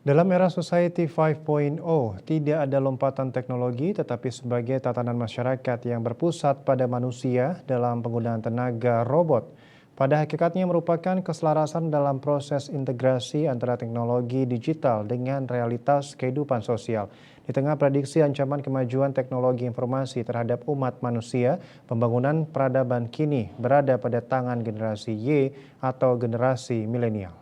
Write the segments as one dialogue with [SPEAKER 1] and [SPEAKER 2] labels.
[SPEAKER 1] Dalam era Society 5.0, tidak ada lompatan teknologi tetapi sebagai tatanan masyarakat yang berpusat pada manusia dalam penggunaan tenaga robot. Pada hakikatnya merupakan keselarasan dalam proses integrasi antara teknologi digital dengan realitas kehidupan sosial. Di tengah prediksi ancaman kemajuan teknologi informasi terhadap umat manusia, pembangunan peradaban kini berada pada tangan generasi Y atau generasi milenial.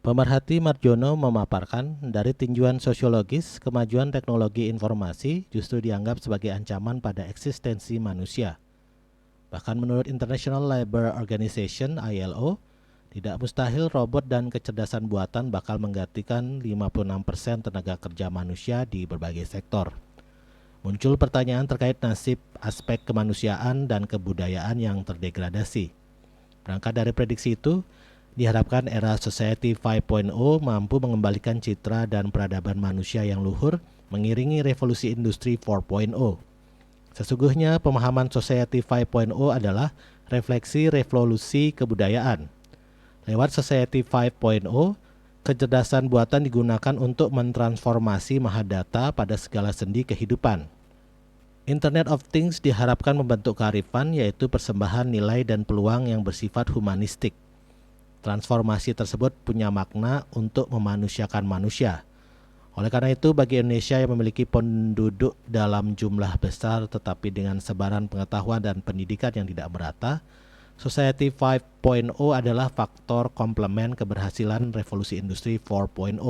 [SPEAKER 2] Pemerhati Marjono memaparkan, dari tinjauan sosiologis, kemajuan teknologi informasi justru dianggap sebagai ancaman pada eksistensi manusia. Bahkan menurut International Labour Organization (ILO), tidak mustahil robot dan kecerdasan buatan bakal menggantikan 56% tenaga kerja manusia di berbagai sektor. Muncul pertanyaan terkait nasib aspek kemanusiaan dan kebudayaan yang terdegradasi. Berangkat dari prediksi itu, diharapkan era Society 5.0 mampu mengembalikan citra dan peradaban manusia yang luhur mengiringi revolusi industri 4.0. Sesungguhnya pemahaman Society 5.0 adalah refleksi revolusi kebudayaan. Lewat Society 5.0, kecerdasan buatan digunakan untuk mentransformasi mahadata pada segala sendi kehidupan. Internet of Things diharapkan membentuk kearifan, yaitu persembahan nilai dan peluang yang bersifat humanistik. Transformasi tersebut punya makna untuk memanusiakan manusia. Oleh karena itu, bagi Indonesia yang memiliki penduduk dalam jumlah besar tetapi dengan sebaran pengetahuan dan pendidikan yang tidak merata, Society 5.0 adalah faktor komplemen keberhasilan revolusi industri 4.0.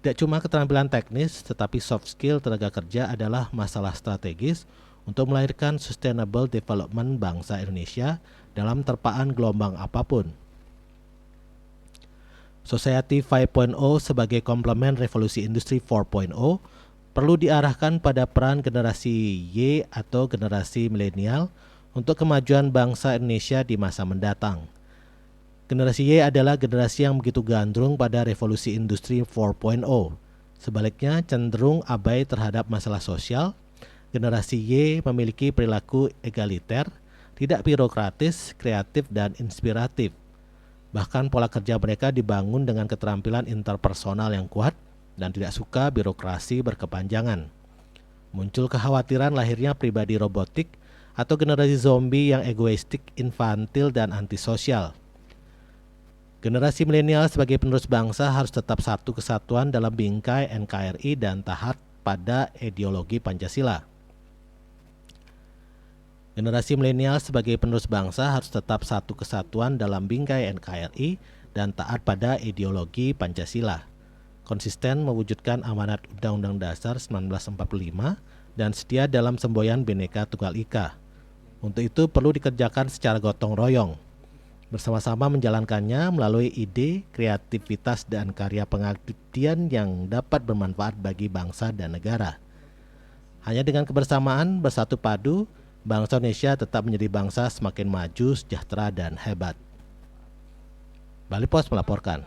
[SPEAKER 2] Tidak cuma keterampilan teknis, tetapi soft skill tenaga kerja adalah masalah strategis untuk melahirkan sustainable development bangsa Indonesia dalam terpaan gelombang apapun. Society 5.0 sebagai komplemen revolusi industri 4.0 perlu diarahkan pada peran generasi Y atau generasi milenial untuk kemajuan bangsa Indonesia di masa mendatang. Generasi Y adalah generasi yang begitu gandrung pada revolusi industri 4.0. Sebaliknya cenderung abai terhadap masalah sosial. Generasi Y memiliki perilaku egaliter, tidak birokratis, kreatif, dan inspiratif. Bahkan pola kerja mereka dibangun dengan keterampilan interpersonal yang kuat dan tidak suka birokrasi berkepanjangan. Muncul kekhawatiran lahirnya pribadi robotik atau generasi zombie yang egoistik, infantil, dan antisosial. Generasi milenial sebagai penerus bangsa harus tetap satu kesatuan dalam bingkai NKRI dan taat pada ideologi Pancasila. Generasi milenial sebagai penerus bangsa harus tetap satu kesatuan dalam bingkai NKRI dan taat pada ideologi Pancasila. Konsisten mewujudkan amanat Undang-Undang Dasar 1945 dan setia dalam semboyan Bhinneka Tunggal Ika. Untuk itu perlu dikerjakan secara gotong royong. Bersama-sama menjalankannya melalui ide, kreativitas, dan karya pengabdian yang dapat bermanfaat bagi bangsa dan negara. Hanya dengan kebersamaan bersatu padu, bangsa Indonesia tetap menjadi bangsa semakin maju, sejahtera, dan hebat. Bali Pos melaporkan.